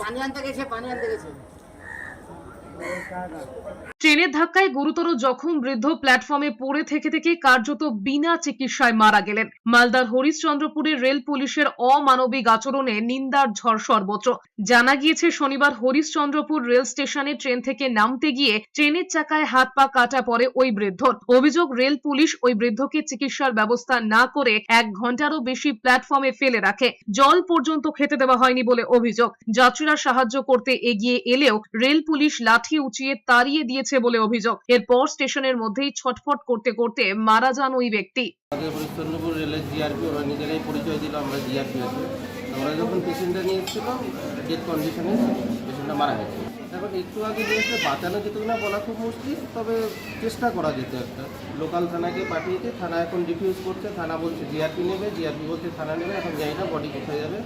পানি আনতে গেছে ট্রেনের ধাক্কায় গুরুতর জখম বৃদ্ধ প্ল্যাটফর্মে পড়ে থেকে কার্যত বিনা চিকিৎসায় মারা গেলেন। মালদার হরিশ্চন্দ্রপুরের রেল পুলিশের অমানবিক আচরণে নিন্দার ঝড় সর্বত্র। জানা গিয়েছে শনিবার হরিশ্চন্দ্রপুর রেল স্টেশনে ট্রেন থেকে নামতে গিয়ে ট্রেনের চাকায় হাত পা কাটা পড়ে ওই বৃদ্ধর। অভিযোগ, রেল পুলিশ ওই বৃদ্ধকে চিকিৎসার ব্যবস্থা না করে 1 ঘন্টারও বেশি প্ল্যাটফর্মে ফেলে রাখে। জল পর্যন্ত খেতে দেওয়া হয়নি বলে অভিযোগ। যাত্রীরা সাহায্য করতে এগিয়ে এলেও রেল পুলিশ লাঠি উঁচিয়ে তাড়িয়ে দিয়েছে বলে অভিযোগ। এরপর স্টেশনের মধ্যেই ছটফট করতে মারা যান ওই ব্যক্তি। হরিশ্চন্দ্রপুর রেলের জিআরপি ওরা নিজেরাই পরিচয় দিল আমরা জিআরপি আছি। আমরা যখন পেশেন্টটা নিয়ে এসেছিলাম ডেথ কন্ডিশনে পেশেন্টটা মারা গেছে। এখন একটু আগে নিয়েছে বাঁচানো যেত না বলা খুব মুশকিল, তবে চেষ্টা করা যেত একটা। লোকাল থানাকে পাঠিয়েছে, থানা এখন রিফিউজ করছে। থানা বলছে জিআরপি নেবে, জিআরপি বলছে থানা নেবে। এখন জানি না বডি কোথায় যাবে।